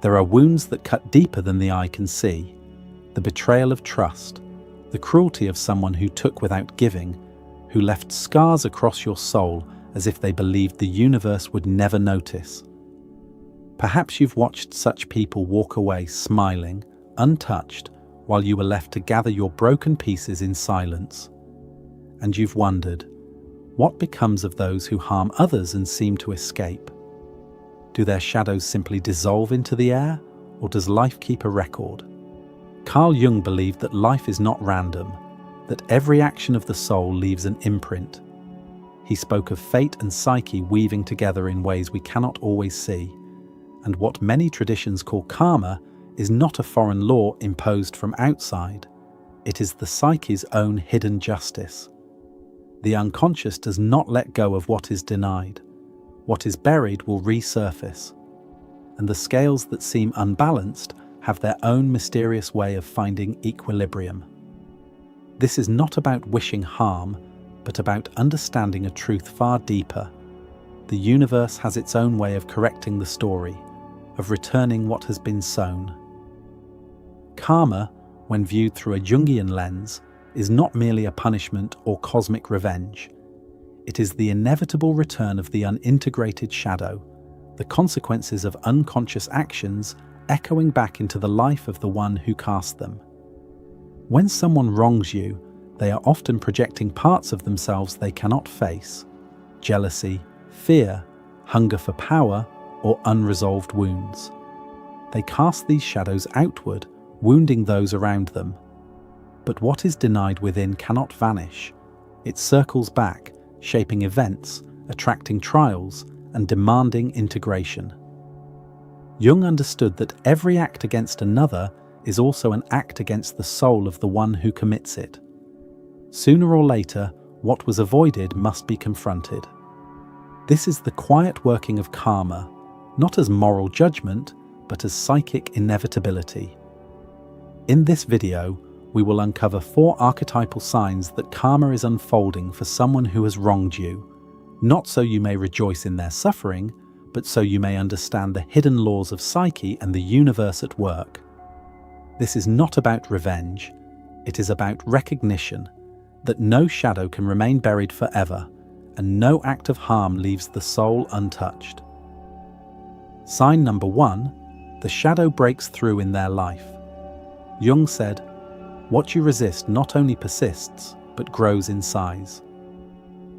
There are wounds that cut deeper than the eye can see. The betrayal of trust, the cruelty of someone who took without giving, who left scars across your soul as if they believed the universe would never notice. Perhaps you've watched such people walk away smiling, untouched, while you were left to gather your broken pieces in silence. And you've wondered, what becomes of those who harm others and seem to escape? Do their shadows simply dissolve into the air, or does life keep a record? Carl Jung believed that life is not random, that every action of the soul leaves an imprint. He spoke of fate and psyche weaving together in ways we cannot always see, and what many traditions call karma is not a foreign law imposed from outside. It is the psyche's own hidden justice. The unconscious does not let go of what is denied. What is buried will resurface, and the scales that seem unbalanced have their own mysterious way of finding equilibrium. This is not about wishing harm, but about understanding a truth far deeper. The universe has its own way of correcting the story, of returning what has been sown. Karma, when viewed through a Jungian lens, is not merely a punishment or cosmic revenge. It is the inevitable return of the unintegrated shadow, the consequences of unconscious actions echoing back into the life of the one who cast them. When someone wrongs you, they are often projecting parts of themselves they cannot face: jealousy, fear, hunger for power, or unresolved wounds. They cast these shadows outward, wounding those around them. But what is denied within cannot vanish. It circles back, shaping events, attracting trials, and demanding integration. Jung understood that every act against another is also an act against the soul of the one who commits it. Sooner or later, what was avoided must be confronted. This is the quiet working of karma, not as moral judgment, but as psychic inevitability. In this video, we will uncover 4 archetypal signs that karma is unfolding for someone who has wronged you, not so you may rejoice in their suffering, but so you may understand the hidden laws of psyche and the universe at work. This is not about revenge, it is about recognition that no shadow can remain buried forever, and no act of harm leaves the soul untouched. Sign number 1, the shadow breaks through in their life. Jung said, "What you resist not only persists, but grows in size."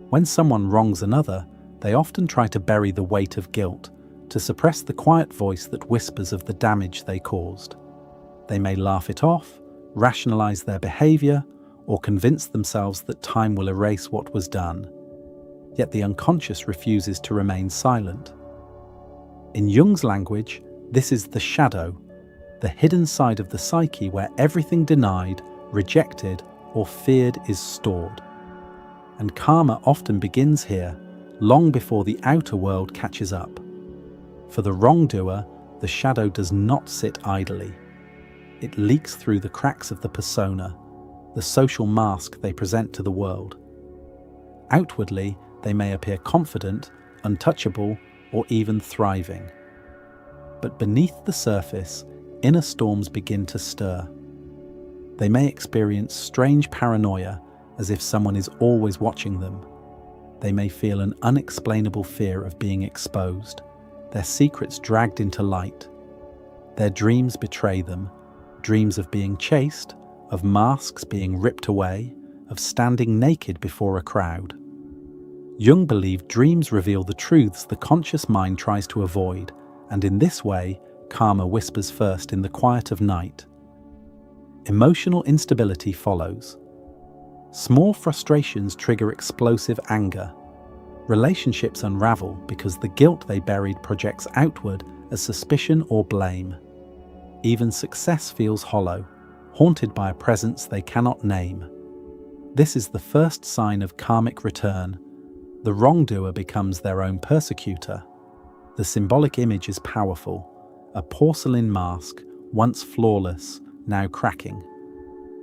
When someone wrongs another, they often try to bury the weight of guilt, to suppress the quiet voice that whispers of the damage they caused. They may laugh it off, rationalize their behavior, or convince themselves that time will erase what was done. Yet the unconscious refuses to remain silent. In Jung's language, this is the shadow, the hidden side of the psyche where everything denied, rejected, or feared is stored. And karma often begins here, long before the outer world catches up. For the wrongdoer, the shadow does not sit idly. It leaks through the cracks of the persona, the social mask they present to the world. Outwardly, they may appear confident, untouchable, or even thriving. But beneath the surface, inner storms begin to stir. They may experience strange paranoia, as if someone is always watching them. They may feel an unexplainable fear of being exposed, their secrets dragged into light. Their dreams betray them, dreams of being chased, of masks being ripped away, of standing naked before a crowd. Jung believed dreams reveal the truths the conscious mind tries to avoid, and in this way, karma whispers first in the quiet of night. Emotional instability follows. Small frustrations trigger explosive anger. Relationships unravel because the guilt they buried projects outward as suspicion or blame. Even success feels hollow, haunted by a presence they cannot name. This is the first sign of karmic return. The wrongdoer becomes their own persecutor. The symbolic image is powerful, a porcelain mask, once flawless, now cracking.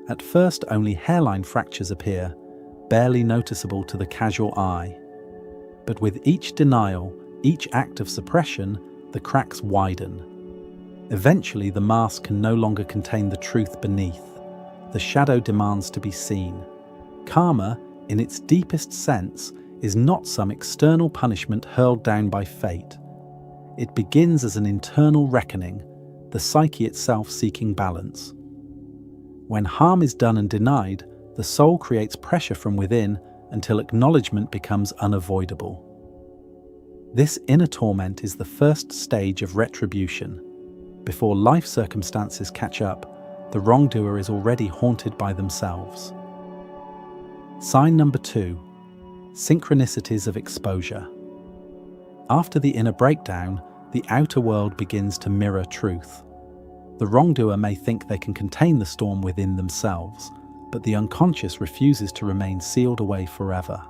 At first, only hairline fractures appear, barely noticeable to the casual eye. But with each denial, each act of suppression, the cracks widen. Eventually, the mask can no longer contain the truth beneath. The shadow demands to be seen. Karma, in its deepest sense, is not some external punishment hurled down by fate. It begins as an internal reckoning, the psyche itself seeking balance. When harm is done and denied, the soul creates pressure from within until acknowledgement becomes unavoidable. This inner torment is the first stage of retribution. Before life circumstances catch up, the wrongdoer is already haunted by themselves. Sign number 2. Synchronicities of exposure. After the inner breakdown, the outer world begins to mirror truth. The wrongdoer may think they can contain the storm within themselves, but the unconscious refuses to remain sealed away forever.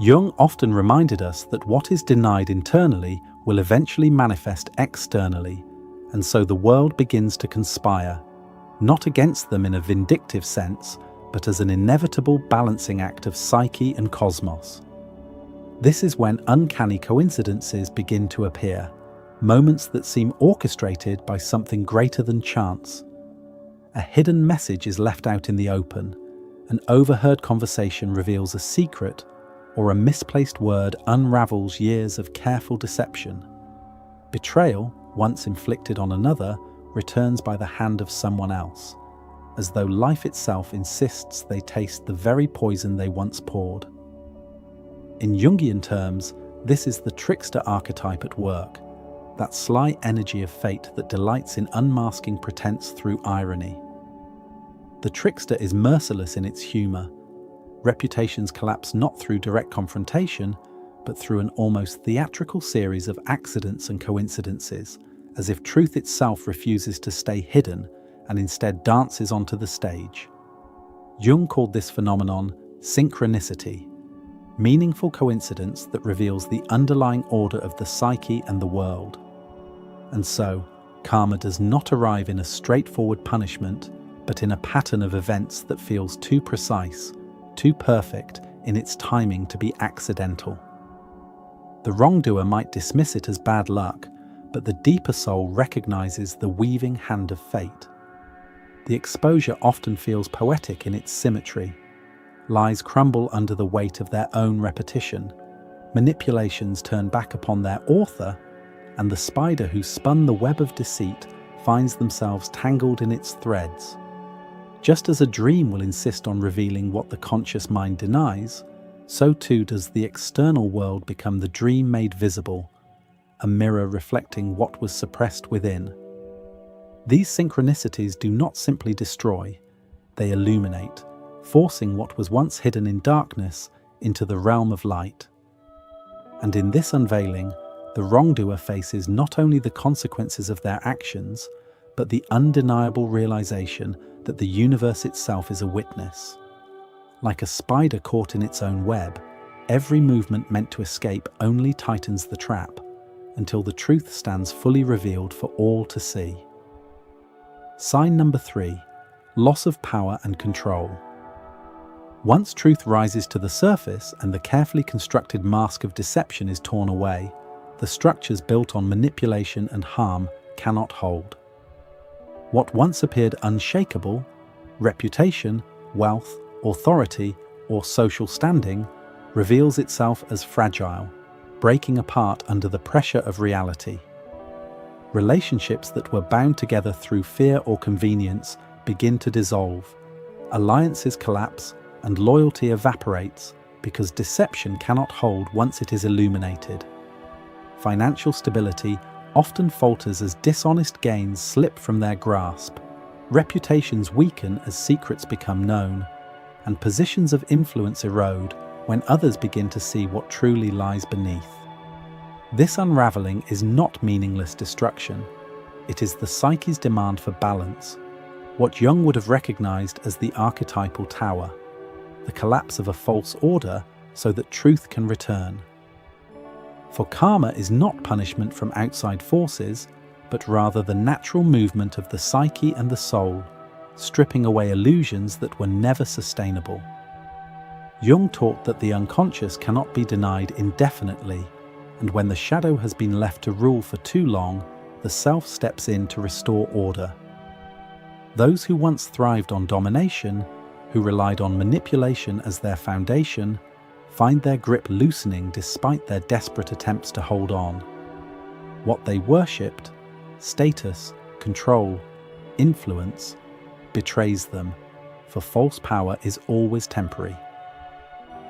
Jung often reminded us that what is denied internally will eventually manifest externally, and so the world begins to conspire, not against them in a vindictive sense, but as an inevitable balancing act of psyche and cosmos. This is when uncanny coincidences begin to appear, moments that seem orchestrated by something greater than chance. A hidden message is left out in the open, an overheard conversation reveals a secret, or a misplaced word unravels years of careful deception. Betrayal, once inflicted on another, returns by the hand of someone else, as though life itself insists they taste the very poison they once poured. In Jungian terms, this is the trickster archetype at work, that sly energy of fate that delights in unmasking pretense through irony. The trickster is merciless in its humor. Reputations collapse not through direct confrontation, but through an almost theatrical series of accidents and coincidences, as if truth itself refuses to stay hidden and instead dances onto the stage. Jung called this phenomenon synchronicity, meaningful coincidence that reveals the underlying order of the psyche and the world. And so, karma does not arrive in a straightforward punishment, but in a pattern of events that feels too precise, too perfect in its timing to be accidental. The wrongdoer might dismiss it as bad luck, but the deeper soul recognizes the weaving hand of fate. The exposure often feels poetic in its symmetry. Lies crumble under the weight of their own repetition. Manipulations turn back upon their author, and the spider who spun the web of deceit finds themselves tangled in its threads. Just as a dream will insist on revealing what the conscious mind denies, so too does the external world become the dream made visible, a mirror reflecting what was suppressed within. These synchronicities do not simply destroy, they illuminate, forcing what was once hidden in darkness into the realm of light. And in this unveiling, the wrongdoer faces not only the consequences of their actions, but the undeniable realization that the universe itself is a witness. Like a spider caught in its own web, every movement meant to escape only tightens the trap, until the truth stands fully revealed for all to see. Sign number 3, loss of power and control. Once truth rises to the surface and the carefully constructed mask of deception is torn away, the structures built on manipulation and harm cannot hold. What once appeared unshakable, reputation, wealth, authority, or social standing, reveals itself as fragile, breaking apart under the pressure of reality. Relationships that were bound together through fear or convenience begin to dissolve. Alliances collapse and loyalty evaporates because deception cannot hold once it is illuminated. Financial stability often falters as dishonest gains slip from their grasp. Reputations weaken as secrets become known, and positions of influence erode when others begin to see what truly lies beneath. This unraveling is not meaningless destruction. It is the psyche's demand for balance, what Jung would have recognized as the archetypal tower, the collapse of a false order so that truth can return. For karma is not punishment from outside forces, but rather the natural movement of the psyche and the soul, stripping away illusions that were never sustainable. Jung taught that the unconscious cannot be denied indefinitely, and when the shadow has been left to rule for too long, the self steps in to restore order. Those who once thrived on domination, who relied on manipulation as their foundation, find their grip loosening despite their desperate attempts to hold on. What they worshipped, status, control, influence, betrays them, for false power is always temporary.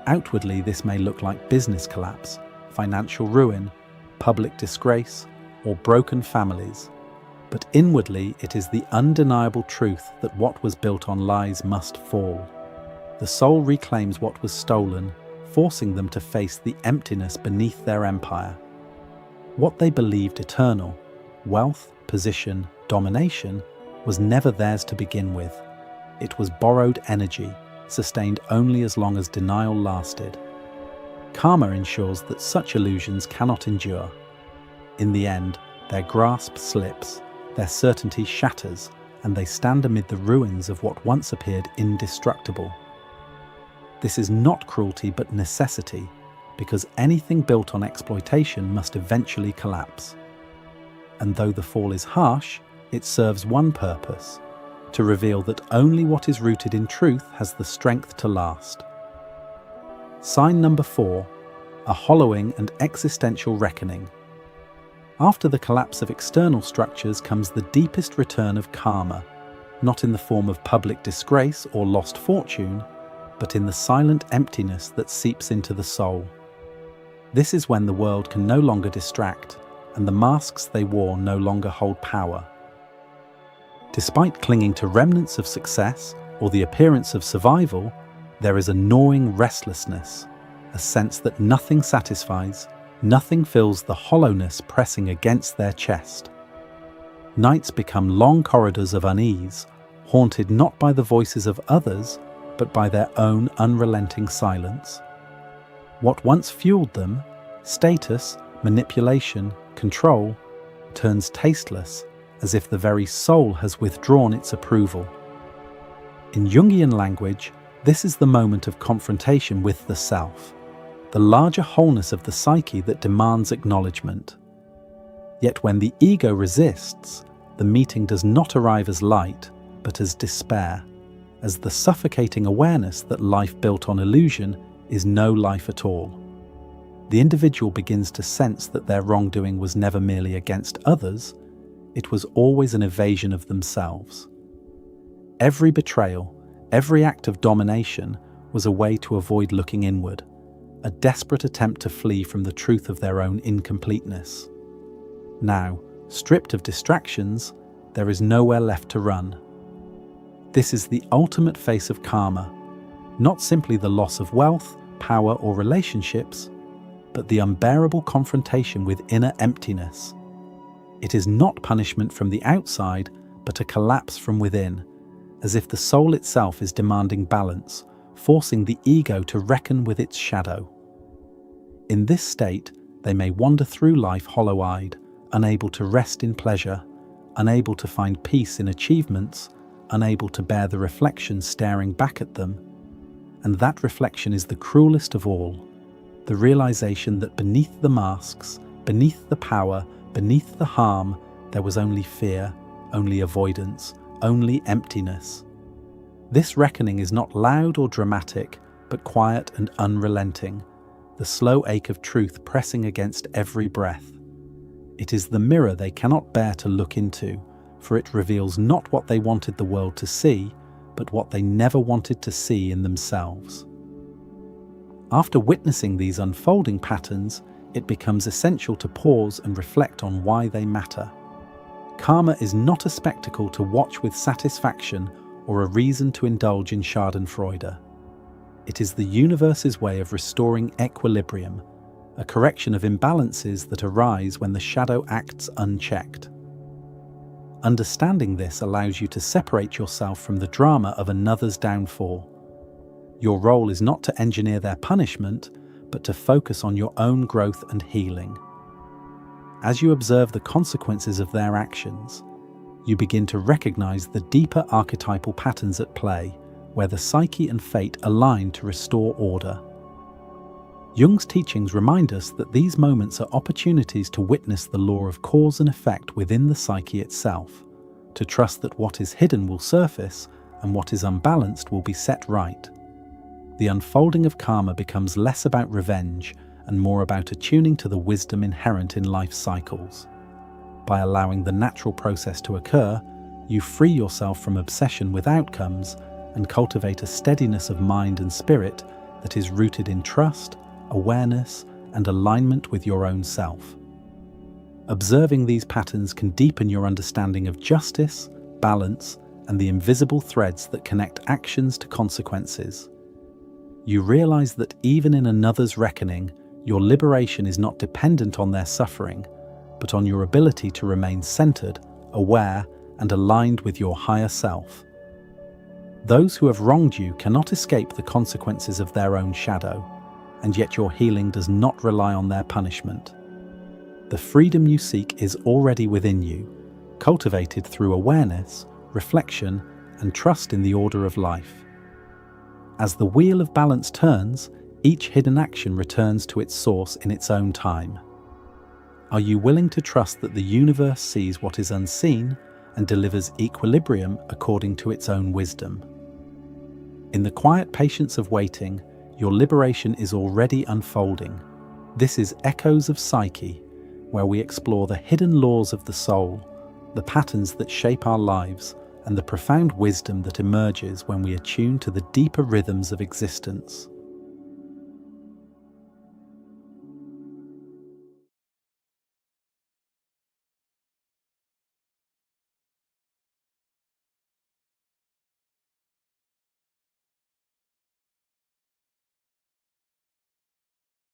Outwardly, this may look like business collapse, financial ruin, public disgrace, or broken families, but inwardly it is the undeniable truth that what was built on lies must fall. The soul reclaims what was stolen, forcing them to face the emptiness beneath their empire. What they believed eternal, wealth, position, domination, was never theirs to begin with. It was borrowed energy, sustained only as long as denial lasted. Karma ensures that such illusions cannot endure. In the end, their grasp slips, their certainty shatters, and they stand amid the ruins of what once appeared indestructible. This is not cruelty but necessity, because anything built on exploitation must eventually collapse. And though the fall is harsh, it serves one purpose: to reveal that only what is rooted in truth has the strength to last. Sign number 4, a hollowing and existential reckoning. After the collapse of external structures comes the deepest return of karma, not in the form of public disgrace or lost fortune, but in the silent emptiness that seeps into the soul. This is when the world can no longer distract, and the masks they wore no longer hold power. Despite clinging to remnants of success or the appearance of survival, there is a gnawing restlessness, a sense that nothing satisfies, nothing fills the hollowness pressing against their chest. Nights become long corridors of unease, haunted not by the voices of others, but by their own unrelenting silence. What once fueled them, status, manipulation, control, turns tasteless, as if the very soul has withdrawn its approval. In Jungian language, this is the moment of confrontation with the self, the larger wholeness of the psyche that demands acknowledgement. Yet when the ego resists, the meeting does not arrive as light, but as despair, as the suffocating awareness that life built on illusion is no life at all. The individual begins to sense that their wrongdoing was never merely against others, it was always an evasion of themselves. Every betrayal, every act of domination was a way to avoid looking inward, a desperate attempt to flee from the truth of their own incompleteness. Now, stripped of distractions, there is nowhere left to run. This is the ultimate face of karma, not simply the loss of wealth, power, or relationships, but the unbearable confrontation with inner emptiness. It is not punishment from the outside, but a collapse from within, as if the soul itself is demanding balance, forcing the ego to reckon with its shadow. In this state, they may wander through life hollow-eyed, unable to rest in pleasure, unable to find peace in achievements, unable to bear the reflection staring back at them. And that reflection is the cruelest of all, the realization that beneath the masks, beneath the power, beneath the harm, there was only fear, only avoidance, only emptiness. This reckoning is not loud or dramatic, but quiet and unrelenting, the slow ache of truth pressing against every breath. It is the mirror they cannot bear to look into, for it reveals not what they wanted the world to see, but what they never wanted to see in themselves. After witnessing these unfolding patterns, it becomes essential to pause and reflect on why they matter. Karma is not a spectacle to watch with satisfaction or a reason to indulge in schadenfreude. It is the universe's way of restoring equilibrium, a correction of imbalances that arise when the shadow acts unchecked. Understanding this allows you to separate yourself from the drama of another's downfall. Your role is not to engineer their punishment, but to focus on your own growth and healing. As you observe the consequences of their actions, you begin to recognize the deeper archetypal patterns at play, where the psyche and fate align to restore order. Jung's teachings remind us that these moments are opportunities to witness the law of cause and effect within the psyche itself, to trust that what is hidden will surface and what is unbalanced will be set right. The unfolding of karma becomes less about revenge and more about attuning to the wisdom inherent in life's cycles. By allowing the natural process to occur, you free yourself from obsession with outcomes and cultivate a steadiness of mind and spirit that is rooted in trust, awareness, and alignment with your own self. Observing these patterns can deepen your understanding of justice, balance, and the invisible threads that connect actions to consequences. You realize that even in another's reckoning, your liberation is not dependent on their suffering, but on your ability to remain centered, aware, and aligned with your higher self. Those who have wronged you cannot escape the consequences of their own shadow, and yet your healing does not rely on their punishment. The freedom you seek is already within you, cultivated through awareness, reflection, and trust in the order of life. As the wheel of balance turns, each hidden action returns to its source in its own time. Are you willing to trust that the universe sees what is unseen and delivers equilibrium according to its own wisdom? In the quiet patience of waiting, your liberation is already unfolding. This is Echoes of Psyche, where we explore the hidden laws of the soul, the patterns that shape our lives, and the profound wisdom that emerges when we attune to the deeper rhythms of existence.